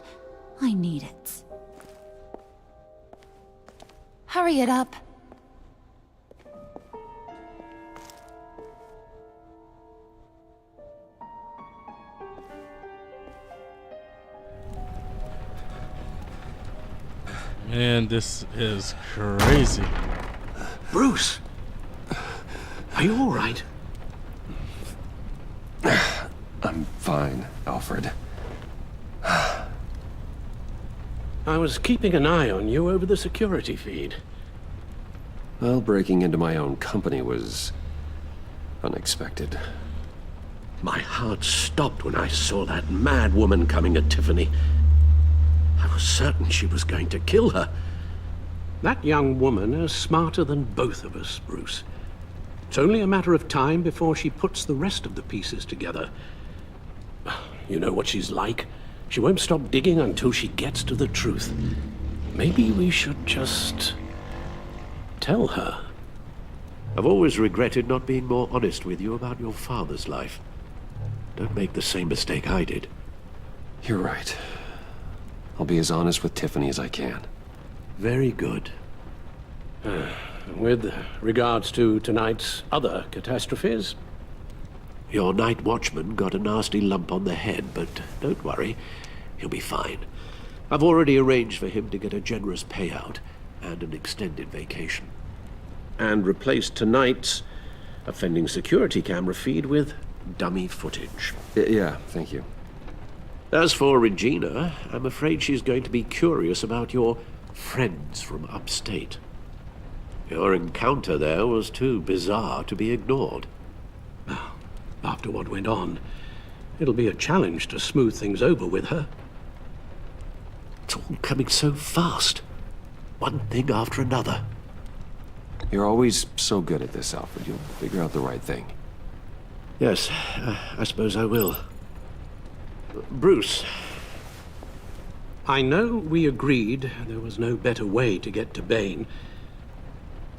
I need it. Hurry it up. Man, this is crazy. Bruce! Are you all right? I'm fine, Alfred. I was keeping an eye on you over the security feed. Well, breaking into my own company was unexpected. My heart stopped when I saw that mad woman coming at Tiffany. I was certain she was going to kill her. That young woman is smarter than both of us, Bruce. It's only a matter of time before she puts the rest of the pieces together. You know what she's like. She won't stop digging until she gets to the truth. Maybe we should just tell her. I've always regretted not being more honest with you about your father's life. Don't make the same mistake I did. You're right. I'll be as honest with Tiffany as I can. Very good. With regards to tonight's other catastrophes, your night watchman got a nasty lump on the head, but don't worry, he'll be fine. I've already arranged for him to get a generous payout and an extended vacation. And replaced tonight's offending security camera feed with dummy footage. Yeah, thank you. As for Regina, I'm afraid she's going to be curious about your friends from upstate. Your encounter there was too bizarre to be ignored. Well, after what went on, it'll be a challenge to smooth things over with her. It's all coming so fast. One thing after another. You're always so good at this, Alfred. You'll figure out the right thing. Yes, I suppose I will. Bruce, I know we agreed there was no better way to get to Bane.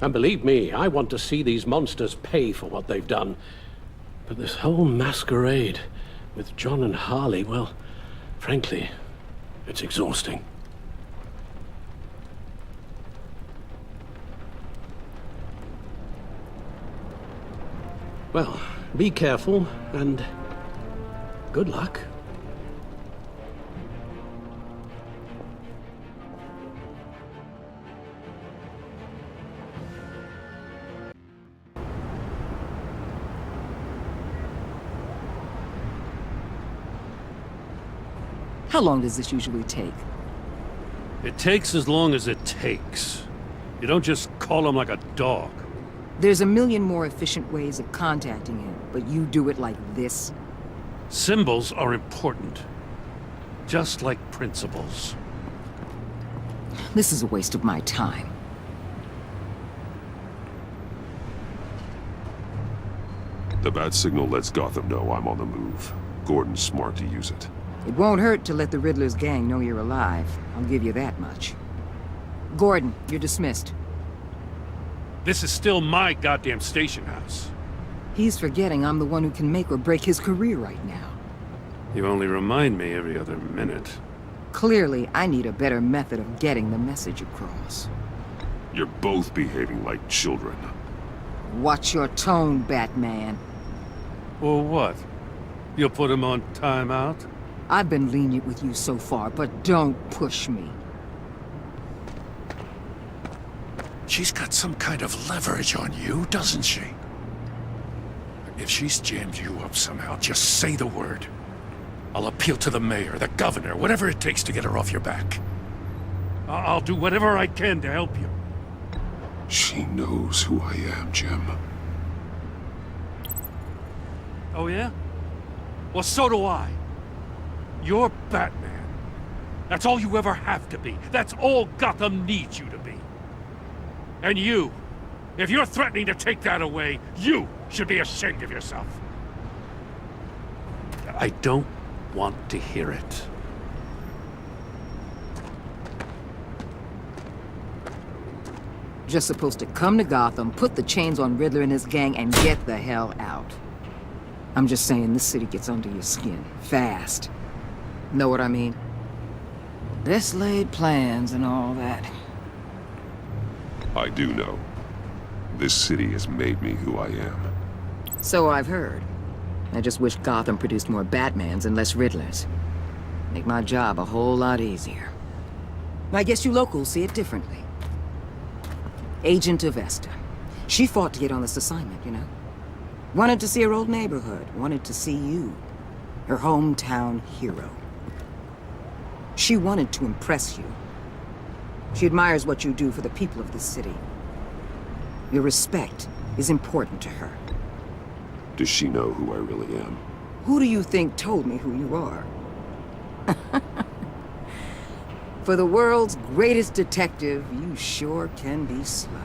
And believe me, I want to see these monsters pay for what they've done. But this whole masquerade with John and Harley, well, frankly, it's exhausting. Well, be careful, and good luck. How long does this usually take? It takes as long as it takes. You don't just call him like a dog. There's a million more efficient ways of contacting him, but you do it like this? Symbols are important. Just like principles. This is a waste of my time. The bat signal lets Gotham know I'm on the move. Gordon's smart to use it. It won't hurt to let the Riddler's gang know you're alive. I'll give you that much. Gordon, you're dismissed. This is still my goddamn station house. He's forgetting I'm the one who can make or break his career right now. You only remind me every other minute. Clearly, I need a better method of getting the message across. You're both behaving like children. Watch your tone, Batman. Or what? You'll put him on timeout? I've been lenient with you so far, but don't push me. She's got some kind of leverage on you, doesn't she? If she's jammed you up somehow, just say the word. I'll appeal to the mayor, the governor, whatever it takes to get her off your back. I'll do whatever I can to help you. She knows who I am, Jim. Oh yeah? Well, so do I. You're Batman. That's all you ever have to be. That's all Gotham needs you to be. And you, if you're threatening to take that away, you should be ashamed of yourself. I don't want to hear it. Just supposed to come to Gotham, put the chains on Riddler and his gang, and get the hell out. I'm just saying this city gets under your skin. Fast. Know what I mean? Best laid plans and all that. I do know. This city has made me who I am. So I've heard. I just wish Gotham produced more Batmans and less Riddlers. Make my job a whole lot easier. I guess you locals see it differently. Agent Avesta. She fought to get on this assignment, you know? Wanted to see her old neighborhood. Wanted to see you. Her hometown hero. She wanted to impress you. She admires what you do for the people of this city. Your respect is important to her. Does she know who I really am? Who do you think told me who you are? For the world's greatest detective, you sure can be slow.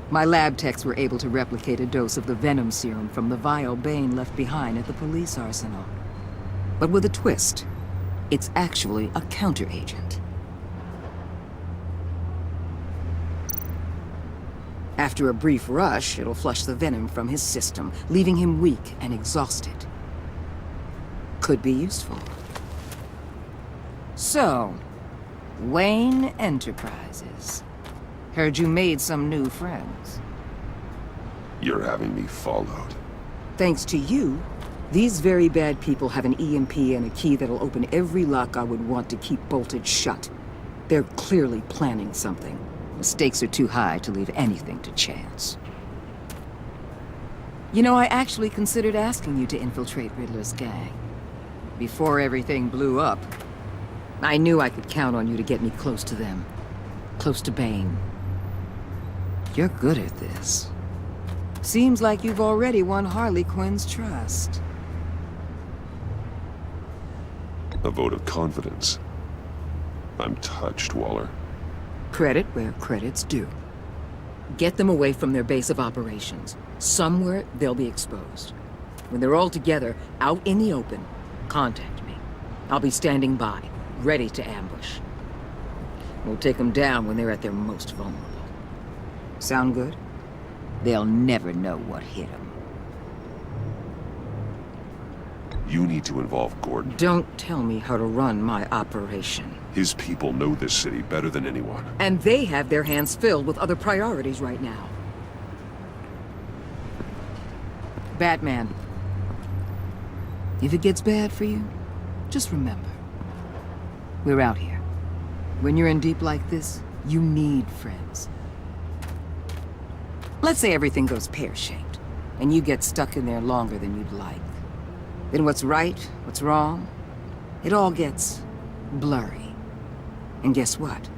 My lab techs were able to replicate a dose of the venom serum from the vial Bane left behind at the police arsenal. But with a twist. It's actually a counteragent. After a brief rush, it'll flush the venom from his system, leaving him weak and exhausted. Could be useful. So, Wayne Enterprises. Heard you made some new friends. You're having me followed. Thanks to you, these very bad people have an EMP and a key that'll open every lock I would want to keep bolted shut. They're clearly planning something. The stakes are too high to leave anything to chance. You know, I actually considered asking you to infiltrate Riddler's gang. Before everything blew up, I knew I could count on you to get me close to them. Close to Bane. You're good at this. Seems like you've already won Harley Quinn's trust. A vote of confidence. I'm touched, Waller. Credit where credit's due. Get them away from their base of operations. Somewhere they'll be exposed. When they're all together, out in the open, contact me. I'll be standing by, ready to ambush. We'll take them down when they're at their most vulnerable. Sound good? They'll never know what hit them. You need to involve Gordon. Don't tell me how to run my operation. His people know this city better than anyone. And they have their hands filled with other priorities right now. Batman. If it gets bad for you, just remember. We're out here. When you're in deep like this, you need friends. Let's say everything goes pear-shaped, and you get stuck in there longer than you'd like. Then what's right, what's wrong, it all gets blurry. And guess what?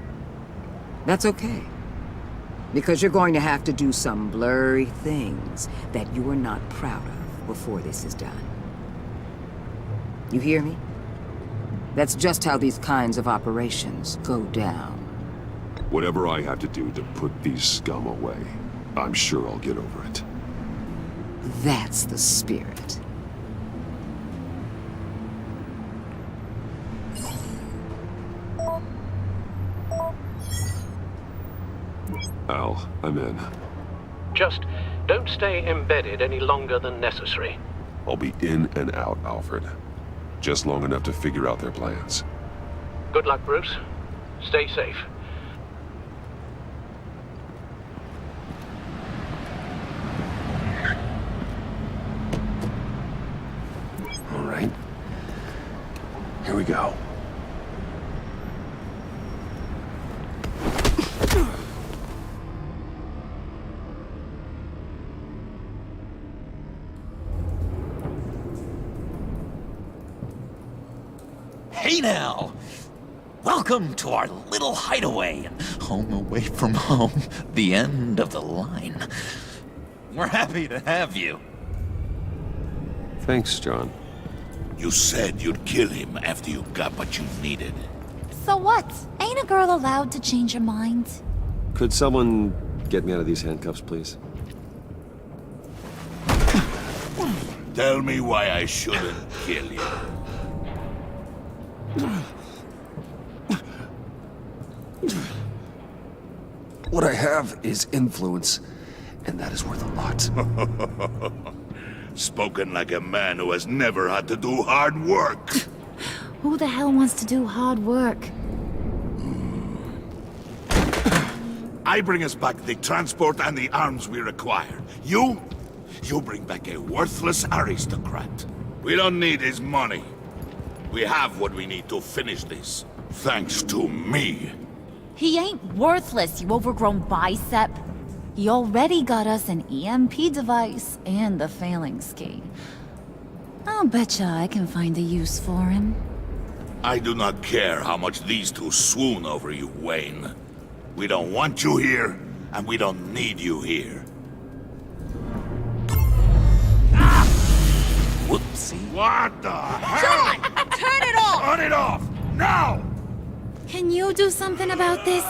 That's okay. Because you're going to have to do some blurry things that you are not proud of before this is done. You hear me? That's just how these kinds of operations go down. Whatever I have to do to put these scum away, I'm sure I'll get over it. That's the spirit. Al, I'm in. Just don't stay embedded any longer than necessary. I'll be in and out, Alfred. Just long enough to figure out their plans. Good luck, Bruce. Stay safe. All right. Here we go. Hey now! Welcome to our little hideaway, home away from home, the end of the line. We're happy to have you. Thanks, John. You said you'd kill him after you got what you needed. So what? Ain't a girl allowed to change her mind? Could someone get me out of these handcuffs, please? Tell me why I shouldn't kill you. What I have is influence, and that is worth a lot. Spoken like a man who has never had to do hard work. Who the hell wants to do hard work? I bring us back the transport and the arms we require. You bring back a worthless aristocrat. We don't need his money. We have what we need to finish this. Thanks to me. He ain't worthless, you overgrown bicep. He already got us an EMP device and the phalanx key. I'll betcha I can find a use for him. I do not care how much these two swoon over you, Wayne. We don't want you here, and we don't need you here. Whoopsie. What the hell? John! Turn it off! Turn it off! Now! Can you do something about this?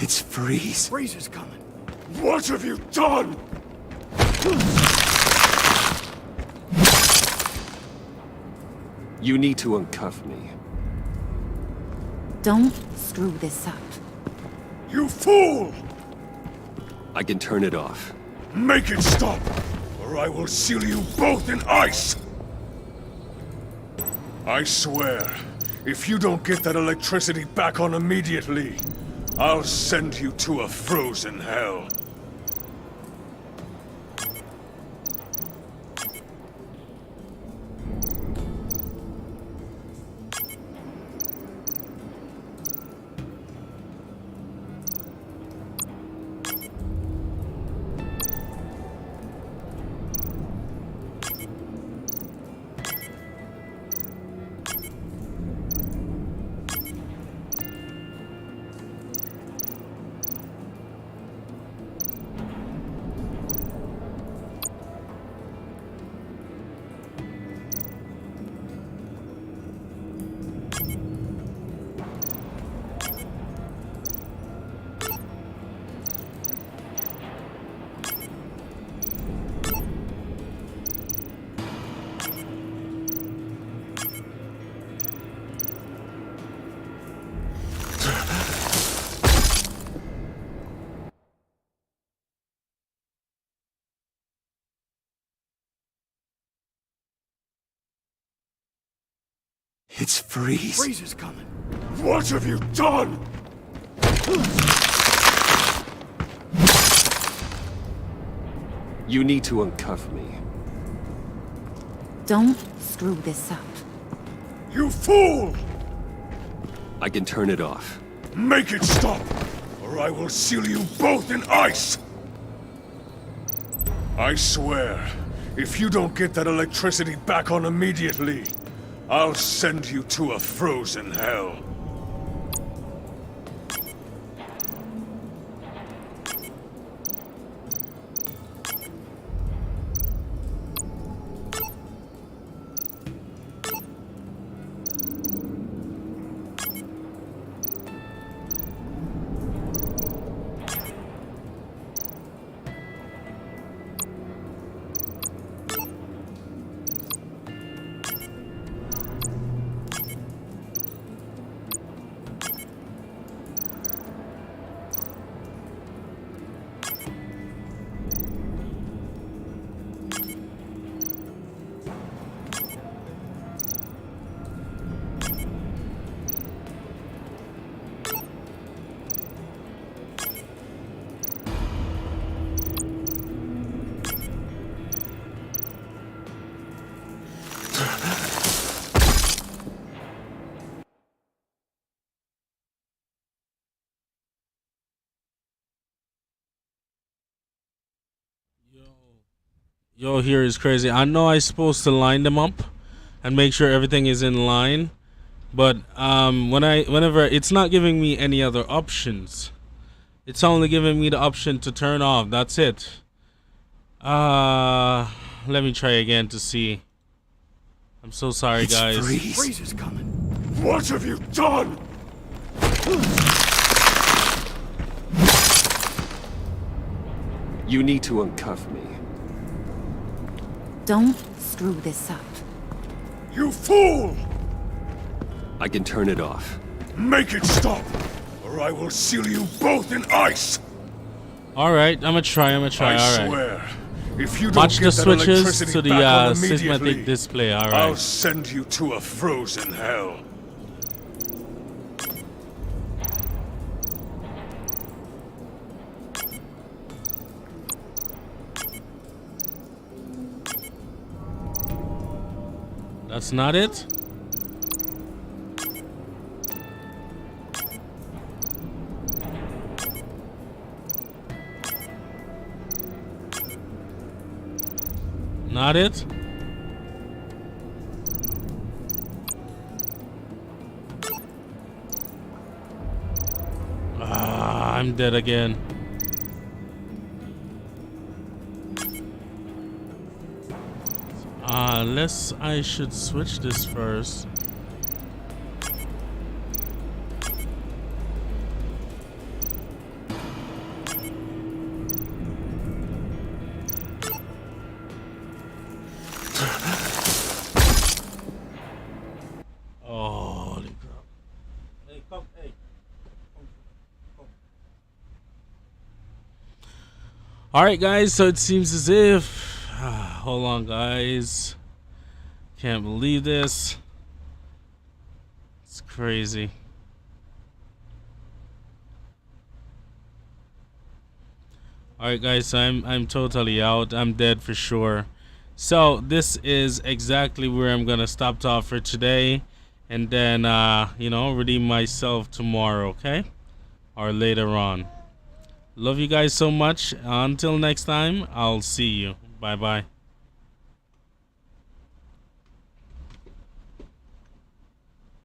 It's Freeze. Freeze is coming. What have you done? You need to uncuff me. Don't screw this up. You fool! I can turn it off. Make it stop, or I will seal you both in ice! I swear, if you don't get that electricity back on immediately, I'll send you to a frozen hell. It's Freeze. Freeze is coming. What have you done? You need to uncuff me. Don't screw this up. You fool! I can turn it off. Make it stop, or I will seal you both in ice! I swear, if you don't get that electricity back on immediately, I'll send you to a frozen hell. Yo, here is crazy. I know I'm supposed to line them up and make sure everything is in line, but whenever it's not giving me any other options. It's only giving me the option to turn off. That's it. Let me try again to see. I'm so sorry, guys. Freeze is coming. What have you done? You need to uncuff me. Don't screw this up. You fool! I can turn it off. Make it stop, or I will seal you both in ice! Alright, I'm gonna try, I alright. swear, if you don't Match get the that switches electricity to the back on cinematic immediately, display, I'll alright. send you to a frozen hell. That's not it? Not it? I'm dead again. Unless I should switch this first. Holy crap. Hey, come, hey. Alright, guys, so it seems as if. Hold on, guys. Can't believe this. It's crazy. Alright guys, so I'm totally out. I'm dead for sure. So this is exactly where I'm gonna stop off for today, and then you know, redeem myself tomorrow, okay? Or later on. Love you guys so much. Until next time, I'll see you. Bye bye.